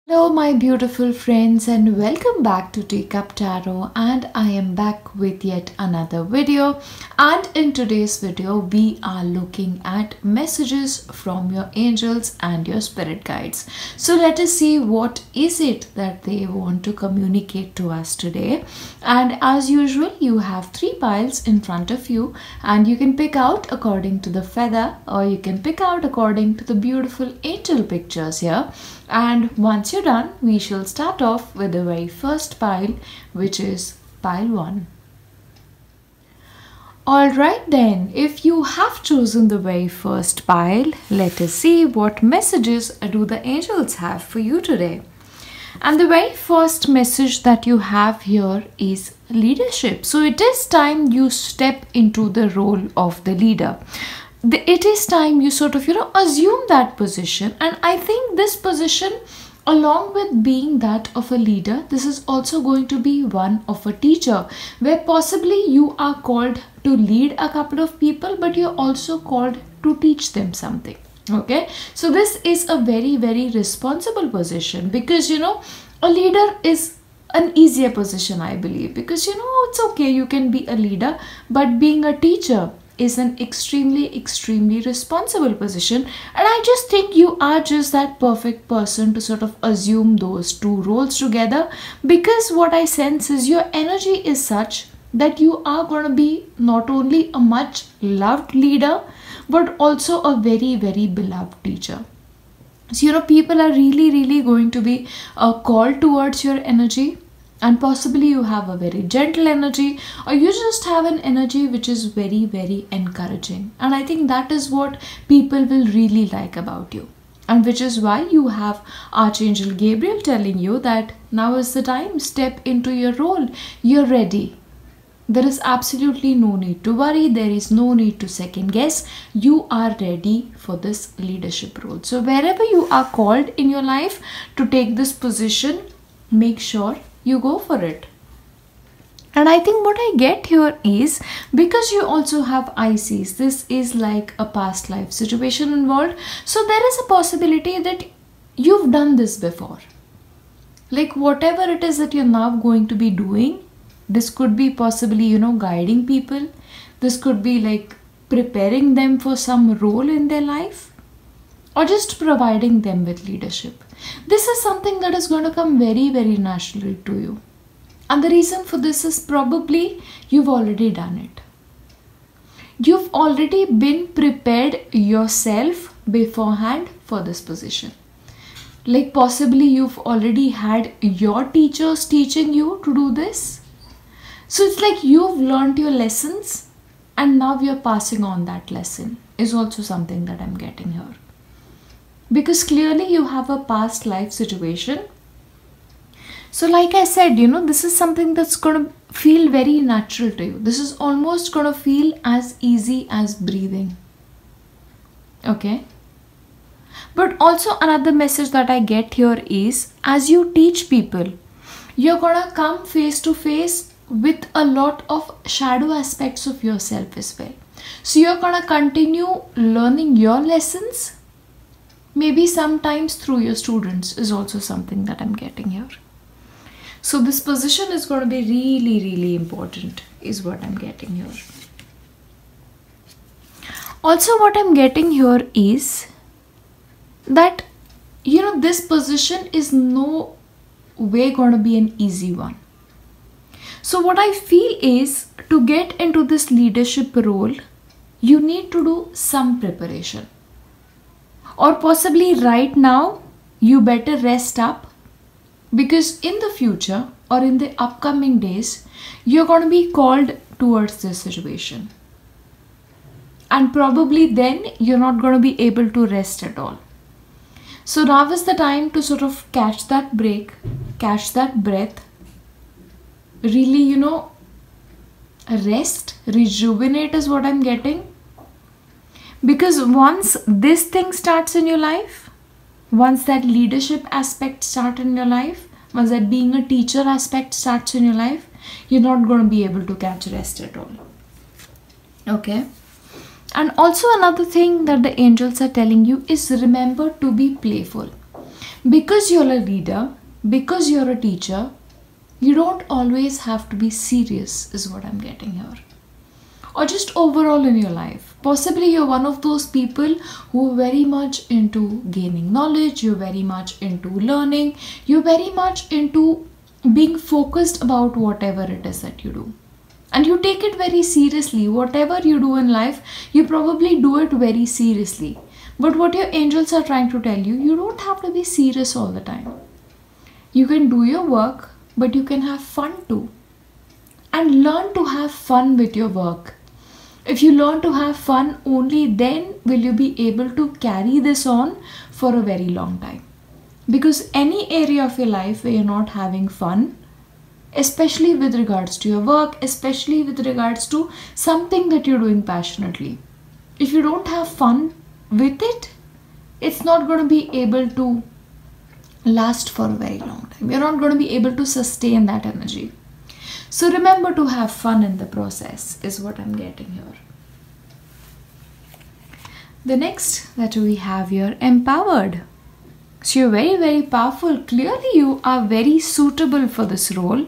Hello my beautiful friends and welcome back to Teacup Tarot, and I am back with yet another video. And in today's video we are looking at messages from your angels and your spirit guides. So let us see what is it that they want to communicate to us today. And as usual, you have 3 piles in front of you and you can pick out according to the feather, or you can pick out according to the beautiful angel pictures here. And once you're done, we shall start off with the very first pile, which is pile 1. Alright then, if you have chosen the very first pile, let us see what messages do the angels have for you today. And the very first message that you have here is leadership. So it is time you step into the role of the leader. It is time you sort of, assume that position. And I think this position, along with being that of a leader, this is also going to be one of a teacher, where possibly you are called to lead a couple of people, but you're also called to teach them something. Okay, so this is a very, very responsible position, because a leader is an easier position, I believe, because it's okay, you can be a leader, but being a teacher is an extremely responsible position. And I just think you are just that perfect person to sort of assume those two roles together, because what I sense is your energy is such that you are going to be not only a much loved leader, but also a very, very beloved teacher. So people are really going to be called towards your energy. And possibly you have a very gentle energy, or you just have an energy which is very, very encouraging. And I think that is what people will really like about you. And which is why you have Archangel Gabriel telling you that now is the time, step into your role. You're ready. There is absolutely no need to worry. There is no need to second guess. You are ready for this leadership role. So wherever you are called in your life to take this position, make sure you go for it. And I think what I get here is, because you also have ICs, this is like a past life situation involved. So there is a possibility that you've done this before. Like whatever it is that you're now going to be doing, this could be possibly, guiding people. This could be like preparing them for some role in their life, or just providing them with leadership. This is something that is going to come very, very naturally to you. And the reason for this is probably you've already done it. You've already been prepared yourself beforehand for this position. Like possibly you've already had your teachers teaching you to do this. So it's like you've learned your lessons and now you're passing on that lesson, is also something that I'm getting here. Because clearly you have a past life situation. So like I said, this is something that's going to feel very natural to you. This is almost going to feel as easy as breathing. Okay. But also another message that I get here is, as you teach people, you're going to come face to face with a lot of shadow aspects of yourself as well. So you're going to continue learning your lessons. Maybe sometimes through your students is also something that I'm getting here. So this position is going to be really important, is what I'm getting here. Also what I'm getting here is that, this position is no way going to be an easy one. So what I feel is, to get into this leadership role, you need to do some preparation. Or possibly right now, you better rest up, because in the future or in the upcoming days, you're going to be called towards this situation. And probably then you're not going to be able to rest at all. So now is the time to sort of catch that break, catch that breath, really, rest, rejuvenate is what I'm getting. Because once this thing starts in your life, once that leadership aspect starts in your life, once that being a teacher aspect starts in your life, you're not going to be able to catch rest at all. Okay. And also another thing that the angels are telling you is, remember to be playful. Because you're a leader, because you're a teacher, you don't always have to be serious, is what I'm getting here. Or just overall in your life. Possibly you're one of those people who are very much into gaining knowledge, you're very much into learning, you're very much into being focused about whatever it is that you do. And you take it very seriously. Whatever you do in life, you probably do it very seriously. But what your angels are trying to tell you, you don't have to be serious all the time. You can do your work, but you can have fun too. And learn to have fun with your work. If you learn to have fun, only then will you be able to carry this on for a very long time. Because any area of your life where you're not having fun, especially with regards to your work, especially with regards to something that you're doing passionately, if you don't have fun with it, it's not going to be able to last for a very long time. You're not going to be able to sustain that energy. So remember to have fun in the process is what I'm getting here. The next that we have here, empowered. So you're very, very powerful. Clearly you are very suitable for this role.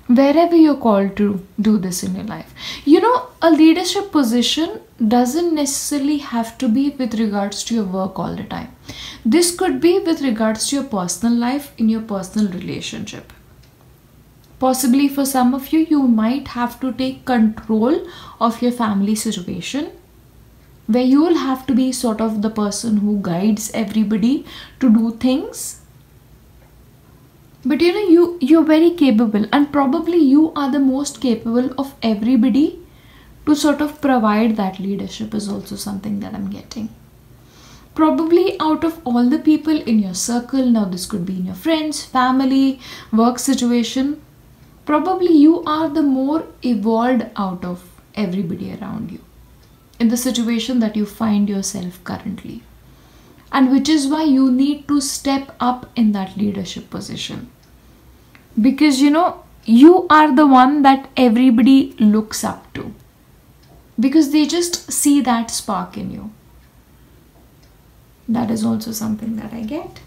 Wherever you're called to do this in your life. You know, a leadership position doesn't necessarily have to be with regards to your work all the time. This could be with regards to your personal life, in your personal relationship. Possibly for some of you, you might have to take control of your family situation, where you will have to be sort of the person who guides everybody to do things. But you know, you're very capable, and probably you are the most capable of everybody to sort of provide that leadership is also something that I'm getting. Probably out of all the people in your circle, now this could be in your friends, family, work situation, probably you are the more evolved out of everybody around you in the situation that you find yourself currently. And which is why you need to step up in that leadership position. Because you know, you are the one that everybody looks up to. Because they just see that spark in you. That is also something that I get.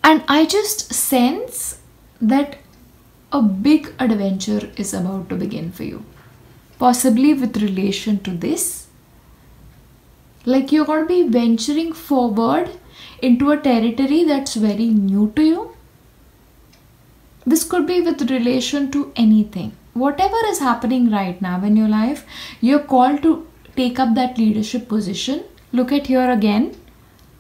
And I just sense that a big adventure is about to begin for you. Possibly with relation to this. Like you're going to be venturing forward into a territory that's very new to you. This could be with relation to anything. Whatever is happening right now in your life, you're called to take up that leadership position. Look at here again.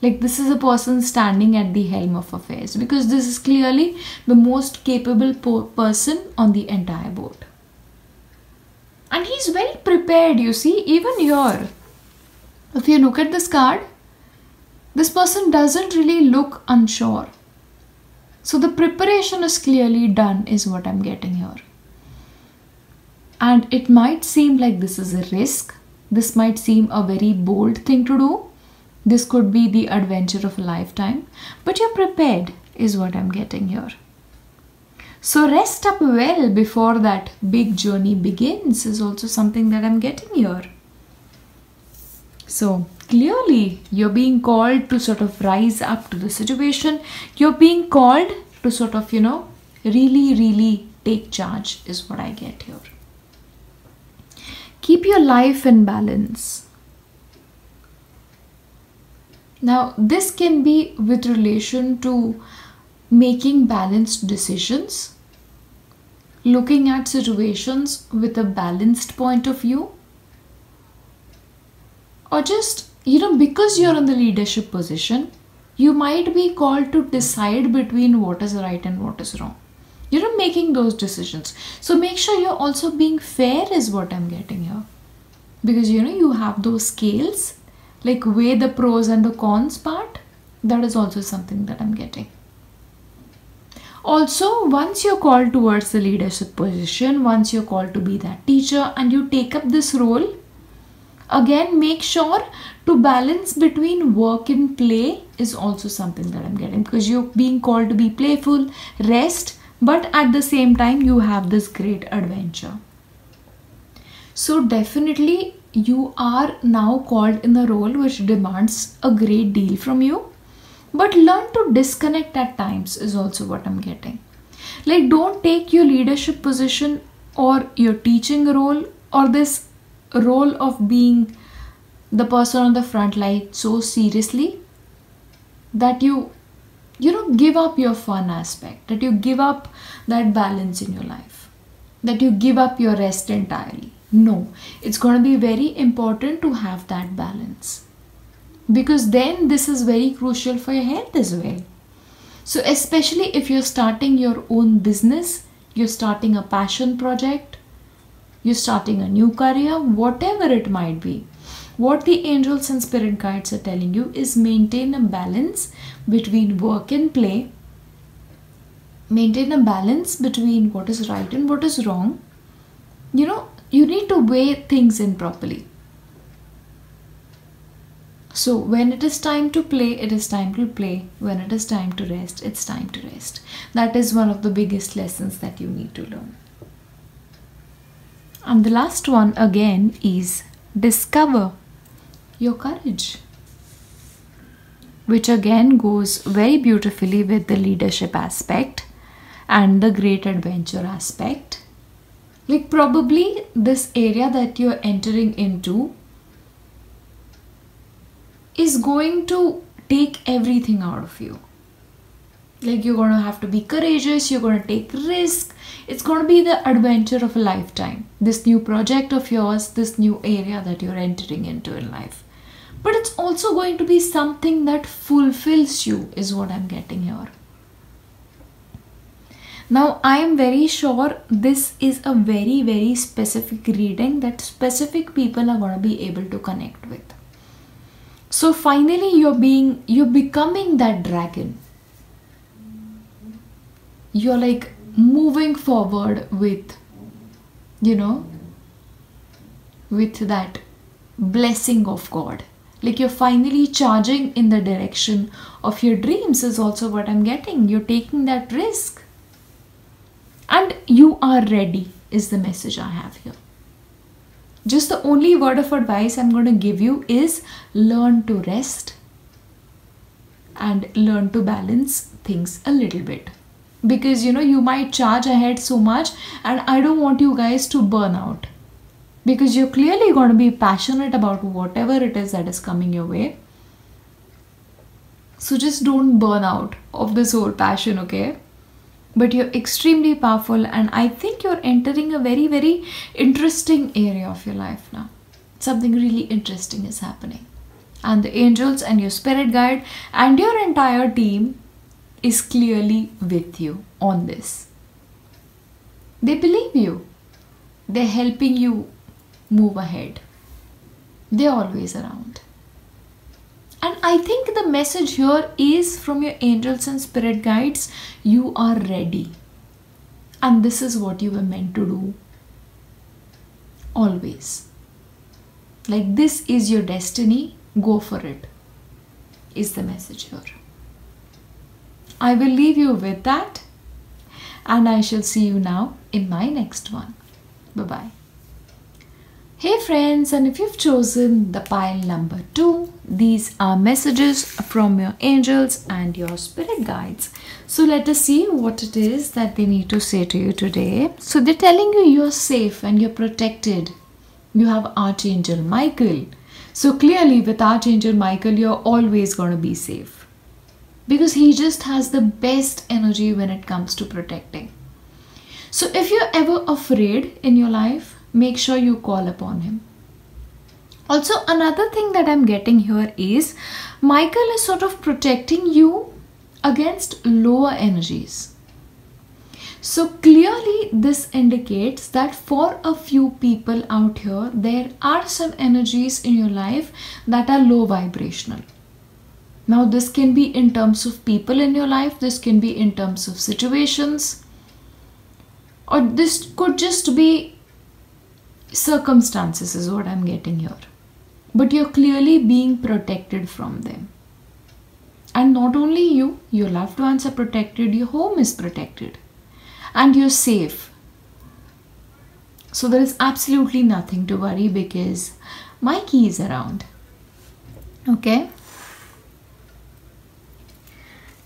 Like this is a person standing at the helm of affairs. Because this is clearly the most capable person on the entire boat. And he's very prepared, you see, even here. If you look at this card, this person doesn't really look unsure. So the preparation is clearly done is what I'm getting here. And it might seem like this is a risk. This might seem a very bold thing to do. This could be the adventure of a lifetime. But you're prepared is what I'm getting here. So rest up well before that big journey begins is also something that I'm getting here. So clearly you're being called to sort of rise up to the situation. You're being called to sort of, you know, really take charge is what I get here. Keep your life in balance. Now this can be with relation to making balanced decisions, looking at situations with a balanced point of view, or just, you know, because you're in the leadership position, you might be called to decide between what is right and what is wrong. You're not making those decisions. So make sure you're also being fair is what I'm getting here. Because, you know, you have those scales, like weigh the pros and the cons part. That is also something that I'm getting. Also, once you're called towards the leadership position, once you're called to be that teacher and you take up this role, again, make sure to balance between work and play is also something that I'm getting. Because you're being called to be playful, rest, but at the same time, you have this great adventure. So definitely you are now called in a role which demands a great deal from you. But learn to disconnect at times is also what I'm getting. Like, don't take your leadership position or your teaching role or this role of being the person on the front line so seriously that you give up your fun aspect, that you give up that balance in your life, that you give up your rest entirely. No, it's going to be very important to have that balance, because then this is very crucial for your health as well. So especially if you're starting your own business, you're starting a passion project, you're starting a new career, whatever it might be, what the angels and spirit guides are telling you is maintain a balance between work and play. Maintain a balance between what is right and what is wrong. You need to weigh things in properly. So when it is time to play, it is time to play. When it is time to rest, it's time to rest. That is one of the biggest lessons that you need to learn. And the last one again is discover your courage, which again goes very beautifully with the leadership aspect and the great adventure aspect. Like, probably this area that you're entering into is going to take everything out of you. Like, you're going to have to be courageous, you're going to take risk. It's going to be the adventure of a lifetime. This new project of yours, this new area that you're entering into in life. But it's also going to be something that fulfills you, is what I'm getting here. Now, I am very sure this is a very, very specific reading that specific people are going to be able to connect with. So finally, you're becoming that dragon. You're like moving forward with, with that blessing of God. Like, you're finally charging in the direction of your dreams is also what I'm getting. You're taking that risk. And you are ready is the message I have here. Just the only word of advice I'm going to give you is learn to rest and learn to balance things a little bit. Because, you might charge ahead so much, and I don't want you guys to burn out. Because you're clearly going to be passionate about whatever it is that is coming your way. So just don't burn out of this whole passion, okay? But you're extremely powerful, and I think you're entering a very, very interesting area of your life now. Something really interesting is happening. And the angels and your spirit guide and your entire team is clearly with you on this. They believe you. They're helping you move ahead. They're always around. And I think the message here is from your angels and spirit guides, you are ready. And this is what you were meant to do. Always. Like, this is your destiny, go for it, is the message here. I will leave you with that, and I shall see you now in my next one. Bye-bye. Hey friends, and if you've chosen the pile number 2, these are messages from your angels and your spirit guides. So let us see what it is that they need to say to you today. So they're telling you you're safe and you're protected. You have Archangel Michael. So clearly with Archangel Michael, you're always going to be safe. Because he just has the best energy when it comes to protecting. So if you're ever afraid in your life, make sure you call upon him. Also, another thing that I'm getting here is Michael is sort of protecting you against lower energies. So clearly this indicates that for a few people out here, there are some energies in your life that are low vibrational. Now this can be in terms of people in your life, this can be in terms of situations, or this could just be circumstances is what I'm getting here. But you're clearly being protected from them. And not only you, your loved ones are protected, your home is protected. And you're safe. So there is absolutely nothing to worry because Mikey is around. Okay.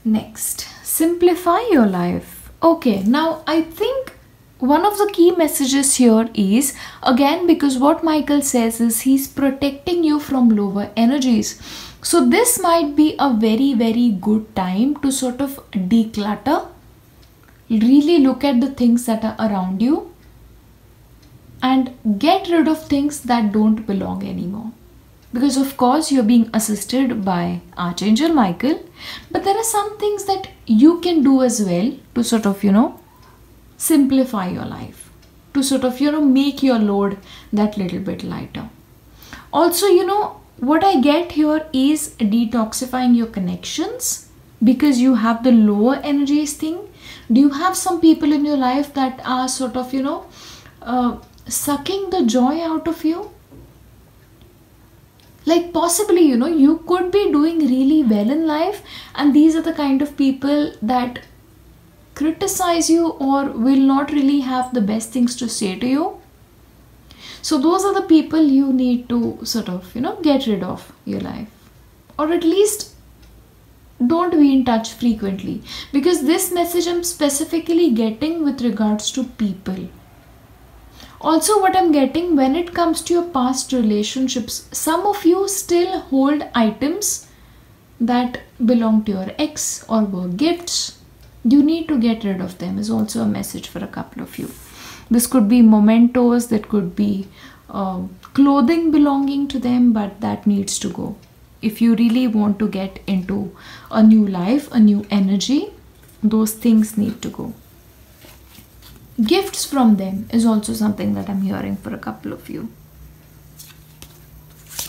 Next, simplify your life. Okay, now I think one of the key messages here is, again, because what Michael says is he's protecting you from lower energies. So this might be a very, very good time to sort of declutter, really look at the things that are around you and get rid of things that don't belong anymore. Because of course you're being assisted by Archangel Michael, but there are some things that you can do as well to sort of, simplify your life, to sort of, make your load that little bit lighter. Also, what I get here is detoxifying your connections because you have the lower energies thing. Do you have some people in your life that are sort of, sucking the joy out of you? Like possibly, you could be doing really well in life and these are the kind of people that criticize you or will not really have the best things to say to you. So those are the people you need to sort of, get rid of your life. Or at least don't be in touch frequently. Because this message I'm specifically getting with regards to people. Also, what I'm getting when it comes to your past relationships, some of you still hold items that belong to your ex or were gifts. You need to get rid of them is also a message for a couple of you. This could be mementos, that could be clothing belonging to them, but that needs to go. If you really want to get into a new life, a new energy, those things need to go. Gifts from them is also something that I'm hearing for a couple of you.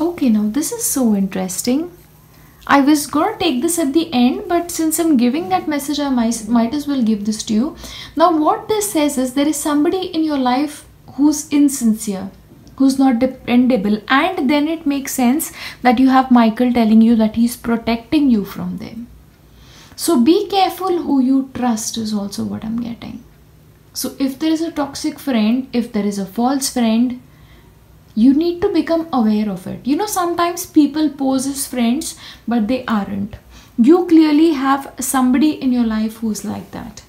Okay, now this is so interesting. I was gonna take this at the end, but since I'm giving that message, I might as well give this to you. Now what this says is there is somebody in your life who's insincere, who's not dependable, and then it makes sense that you have Michael telling you that he's protecting you from them. So be careful who you trust is also what I'm getting. So if there is a toxic friend, if there is a false friend, you need to become aware of it. Sometimes people pose as friends, but they aren't. You clearly have somebody in your life who's like that.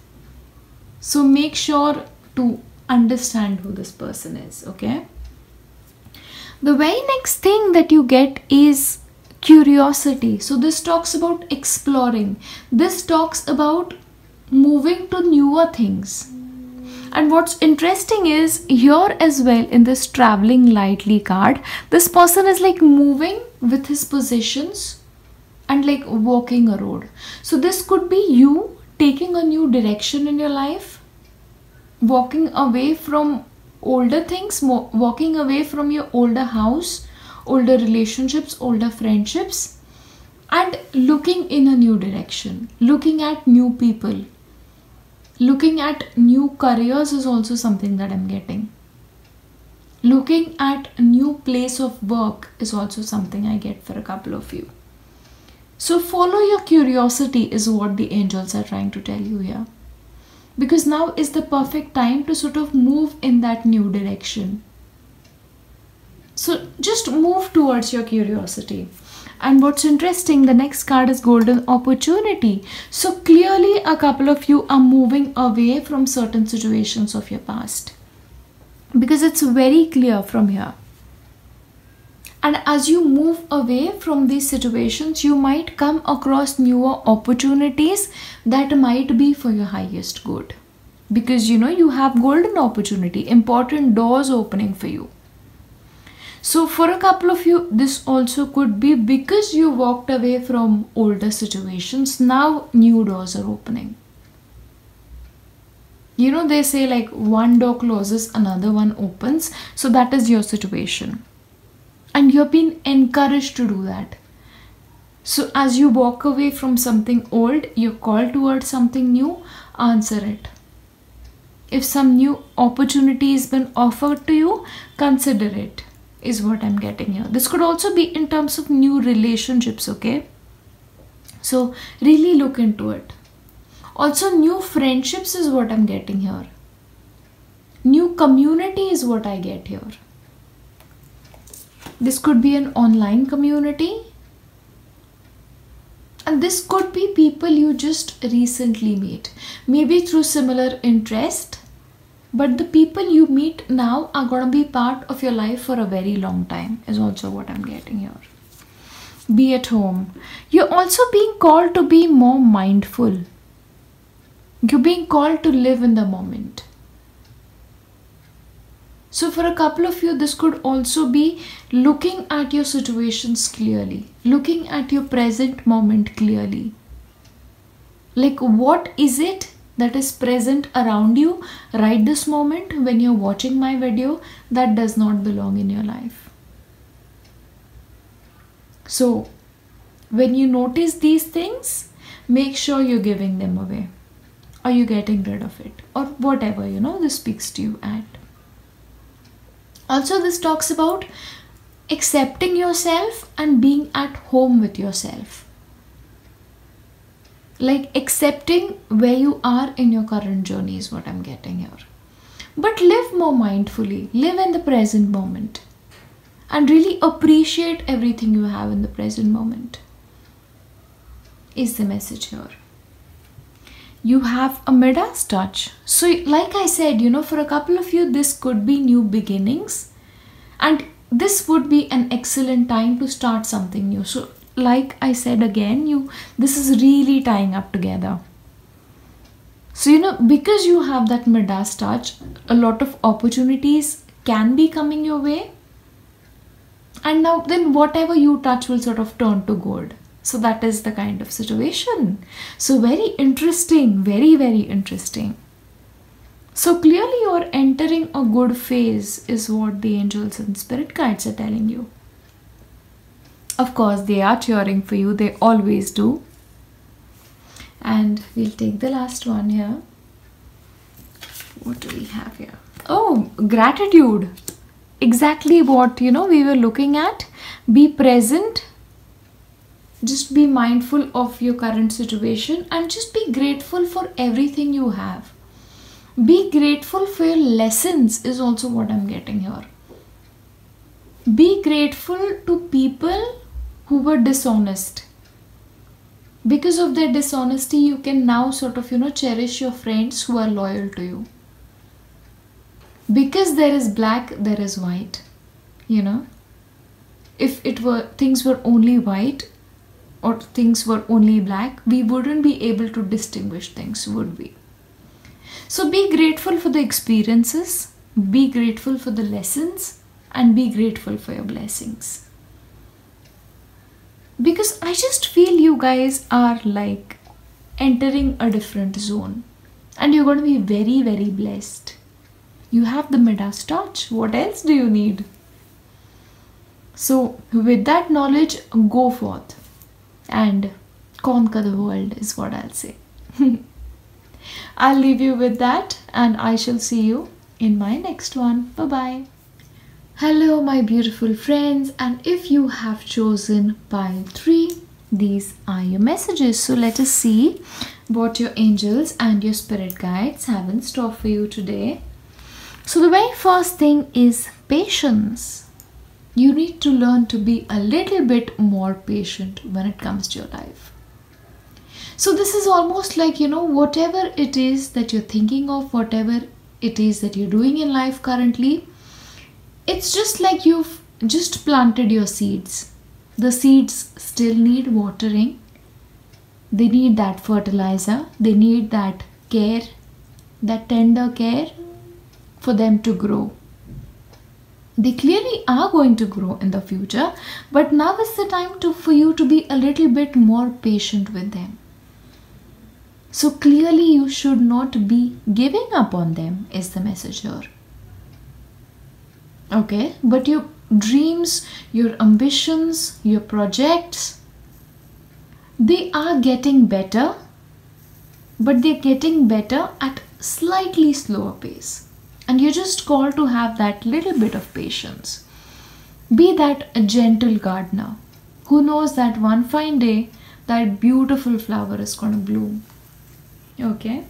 So make sure to understand who this person is, okay? The very next thing that you get is curiosity. So this talks about exploring. This talks about moving to newer things. And what's interesting is here as well in this traveling lightly card, this person is like moving with his possessions and like walking a road. So this could be you taking a new direction in your life, walking away from older things, walking away from your older house, older relationships, older friendships, and looking in a new direction, looking at new people. Looking at new careers is also something that I'm getting. Looking at a new place of work is also something I get for a couple of you. So follow your curiosity is what the angels are trying to tell you here. Because now is the perfect time to sort of move in that new direction. So just move towards your curiosity. And what's interesting, the next card is golden opportunity. So clearly a couple of you are moving away from certain situations of your past. Because it's very clear from here. And as you move away from these situations, you might come across newer opportunities that might be for your highest good. Because you have golden opportunity, important doors opening for you. So for a couple of you, this also could be because you walked away from older situations. Now new doors are opening. They say like one door closes, another one opens. So that is your situation. And you're being encouraged to do that. So as you walk away from something old, you're called towards something new, answer it. If some new opportunity has been offered to you, consider it. Is what I'm getting here. This could also be in terms of new relationships, okay? So really look into it. Also new friendships is what I'm getting here. New community is what I get here. This could be an online community, and this could be people you just recently meet, maybe through similar interest, but the people you meet now are going to be part of your life for a very long time, is also what I'm getting here. Be at home. You're also being called to be more mindful. You're being called to live in the moment. So for a couple of you, this could also be looking at your situations clearly, looking at your present moment clearly. Like, what is it that is present around you right this moment when you're watching my video that does not belong in your life? So when you notice these things, make sure you're giving them away, or you're getting rid of it, or whatever, you know, this speaks to you at. Also, this talks about accepting yourself and being at home with yourself. Like, accepting where you are in your current journey is what I'm getting here. But live more mindfully, live in the present moment, and really appreciate everything you have in the present moment, is the message here. You have a Midas touch. So like I said, you know, for a couple of you, this could be new beginnings, and this would be an excellent time to start something new. So like I said again, this is really tying up together. So, you know, because you have that Midas touch, a lot of opportunities can be coming your way, and now then whatever you touch will sort of turn to gold. So that is the kind of situation. So very interesting, very, very interesting. So clearly you're entering a good phase is what the angels and spirit guides are telling you. Of course, they are cheering for you. They always do. And we'll take the last one here. What do we have here? Oh, gratitude. Exactly what, you know, we were looking at. Be present. Just be mindful of your current situation and just be grateful for everything you have. Be grateful for your lessons is also what I'm getting here. Be grateful to people who were dishonest. Because of their dishonesty, you can now sort of, you know, cherish your friends who are loyal to you. Because there is black, there is white. You know, if things were only white, or things were only black, we wouldn't be able to distinguish things, would we? So be grateful for the experiences, be grateful for the lessons, and be grateful for your blessings. Because I just feel you guys are like entering a different zone, and you're going to be very, very blessed. You have the Midas touch. What else do you need? So with that knowledge, go forth and conquer the world is what I'll say. I'll leave you with that, and I shall see you in my next one. Bye-bye. Hello, my beautiful friends, and if you have chosen pile 3, these are your messages. So let us see what your angels and your spirit guides have in store for you today. So the very first thing is patience. You need to learn to be a little bit more patient when it comes to your life. So this is almost like, you know, whatever it is that you're thinking of, whatever it is that you're doing in life currently, it's just like you've just planted your seeds. The seeds still need watering. They need that fertilizer. They need that care, that tender care for them to grow. They clearly are going to grow in the future, but now is the time for you to be a little bit more patient with them. So clearly you should not be giving up on them is the message here. Okay, but your dreams, your ambitions, your projects, they are getting better, but they're getting better at slightly slower pace. And you're just called to have that little bit of patience. Be that a gentle gardener who knows that one fine day that beautiful flower is going to bloom. Okay.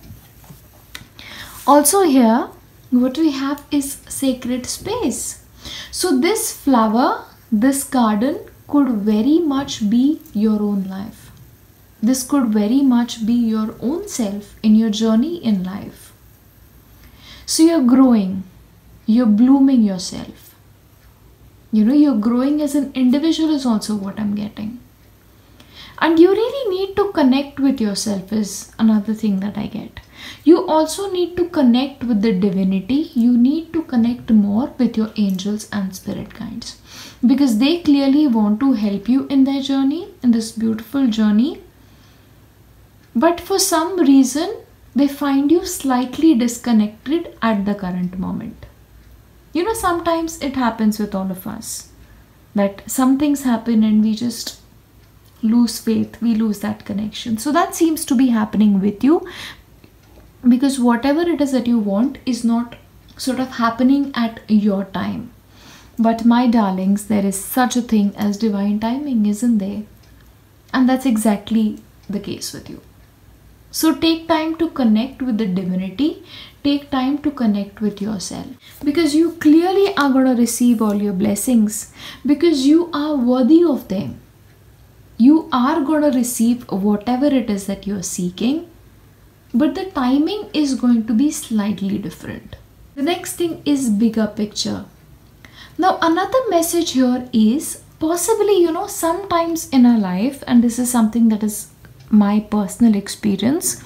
Also here, What we have is sacred space. So this flower, this garden could very much be your own life. This could very much be your own self in your journey in life. So you're growing, you're blooming yourself. You're growing as an individual is also what I'm getting. And you really need to connect with yourself is another thing that I get. You also need to connect with the divinity. You need to connect more with your angels and spirit guides, because they clearly want to help you in their journey, in this beautiful journey. But for some reason, they find you slightly disconnected at the current moment. Sometimes it happens with all of us that some things happen and we just lose faith, we lose that connection. So that seems to be happening with you, because whatever it is that you want is not sort of happening at your time. But my darlings, there is such a thing as divine timing, isn't there? And that's exactly the case with you. So take time to connect with the divinity. Take time to connect with yourself, because you clearly are going to receive all your blessings, because you are worthy of them. You are going to receive whatever it is that you're seeking, but the timing is going to be slightly different. The next thing is bigger picture. Now another message here is possibly, sometimes in our life, and this is something that is my personal experience,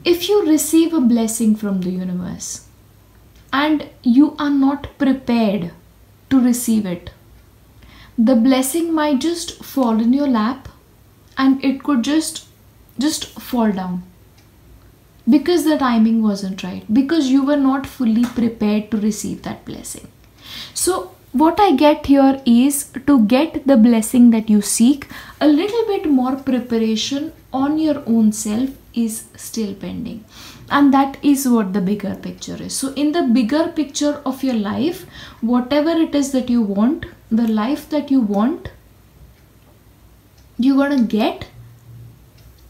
if you receive a blessing from the universe and you are not prepared to receive it, the blessing might just fall in your lap and it could just fall down, because the timing wasn't right, because you were not fully prepared to receive that blessing. So what I get here is, to get the blessing that you seek, a little bit more preparation on your own self is still pending. And that is what the bigger picture is. So in the bigger picture of your life, whatever it is that you want, the life that you want, you're gonna get,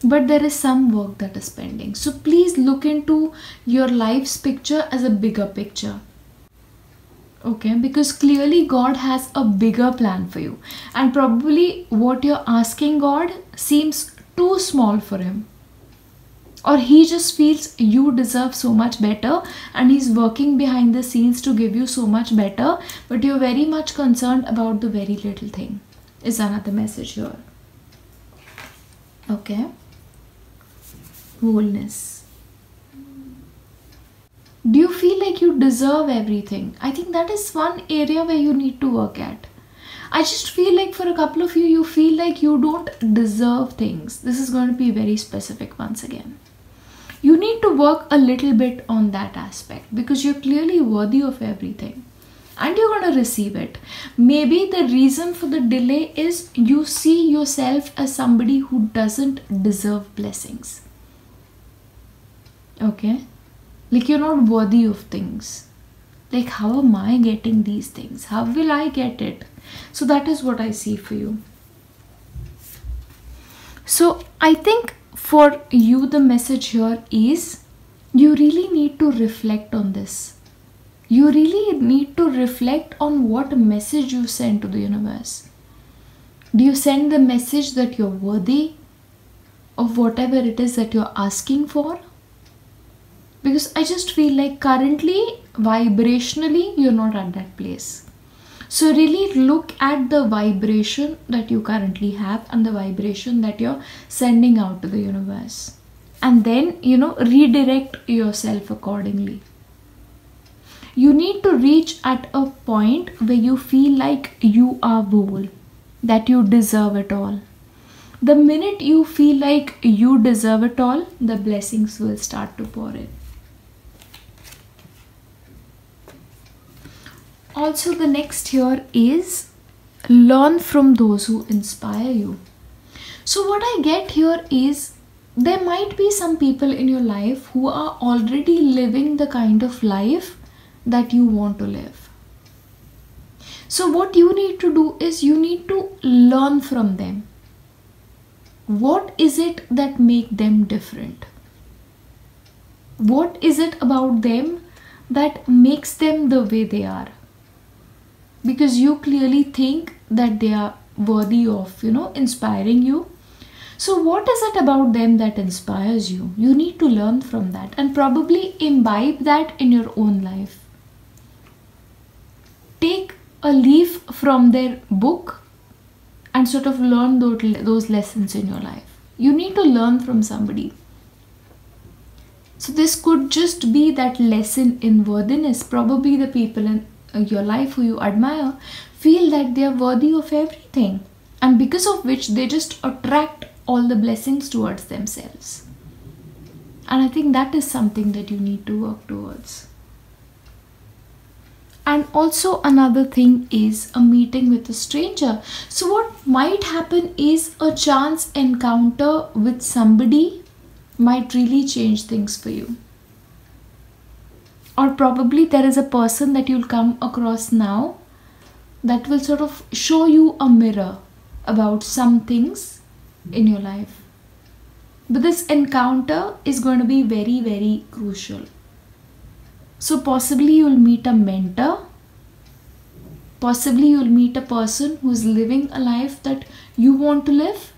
but there is some work that is pending. So please look into your life's picture as a bigger picture. Okay, because clearly God has a bigger plan for you, and probably what you're asking God seems too small for him, or he just feels you deserve so much better and he's working behind the scenes to give you so much better, but you're very much concerned about the very little thing, is another message here. Okay, wholeness. Do you feel like you deserve everything? I think that is one area where you need to work at. I just feel like for a couple of you, you feel like you don't deserve things. This is going to be very specific once again. You need to work a little bit on that aspect, because you're clearly worthy of everything and you're going to receive it. Maybe the reason for the delay is you see yourself as somebody who doesn't deserve blessings. Okay? Like you're not worthy of things. Like, how am I getting these things? How will I get it? So that is what I see for you. So I think for you, the message here is you really need to reflect on this. You really need to reflect on what message you send to the universe. Do you send the message that you're worthy of whatever it is that you're asking for? Because I just feel like currently, vibrationally, you're not at that place. So really look at the vibration that you currently have and the vibration that you're sending out to the universe. And then, redirect yourself accordingly. You need to reach at a point where you feel like you are whole, that you deserve it all. The minute you feel like you deserve it all, the blessings will start to pour in. Also, the next here is learn from those who inspire you. So what I get here is there might be some people in your life who are already living the kind of life that you want to live. So what you need to do is you need to learn from them. What is it that makes them different? What is it about them that makes them the way they are? Because you clearly think that they are worthy of, inspiring you. So what is it about them that inspires you? You need to learn from that and probably imbibe that in your own life. Take a leaf from their book and sort of learn those lessons in your life. You need to learn from somebody. So this could just be that lesson in worthiness. Probably the people in your life who you admire feel that they are worthy of everything, and because of which they just attract all the blessings towards themselves. And I think that is something that you need to work towards. And also another thing is a meeting with a stranger. So what might happen is a chance encounter with somebody might really change things for you. Or probably there is a person that you'll come across now that will sort of show you a mirror about some things in your life. But this encounter is going to be very, very crucial. So possibly you'll meet a mentor. Possibly you'll meet a person who's living a life that you want to live.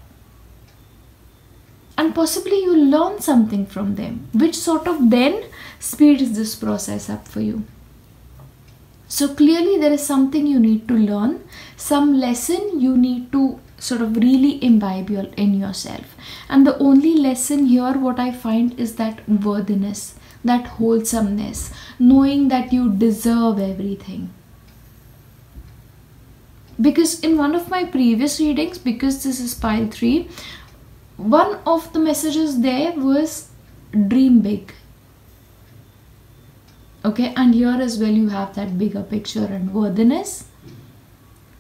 And possibly you'll learn something from them, which sort of then speeds this process up for you. So clearly there is something you need to learn, some lesson you need to sort of really imbibe in yourself. And the only lesson here, what I find, is that worthiness, that wholesomeness, knowing that you deserve everything. Because in one of my previous readings, because this is pile 3, one of the messages there was dream big. Okay, and here as well you have that bigger picture and worthiness.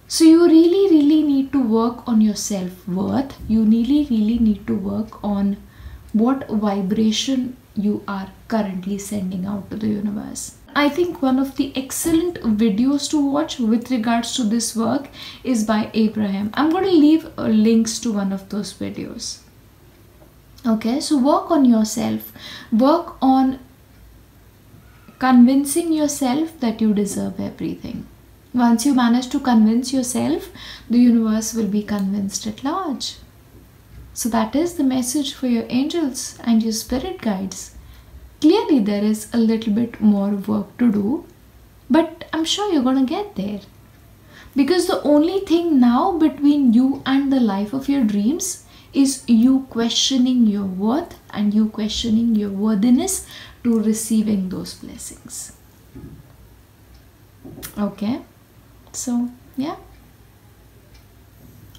So you really need to work on your self-worth. You really need to work on what vibration you are currently sending out to the universe. I think one of the excellent videos to watch with regards to this work is by Abraham. I'm going to leave links to one of those videos. Okay, so work on yourself. Work on convincing yourself that you deserve everything. Once you manage to convince yourself, the universe will be convinced at large. So that is the message for your angels and your spirit guides. Clearly there is a little bit more work to do, but I'm sure you're going to get there. Because the only thing now between you and the life of your dreams is you questioning your worth and you questioning your worthiness to receiving those blessings. Okay, so yeah,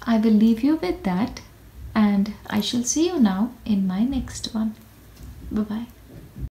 I will leave you with that, and I shall see you now in my next one. Bye bye.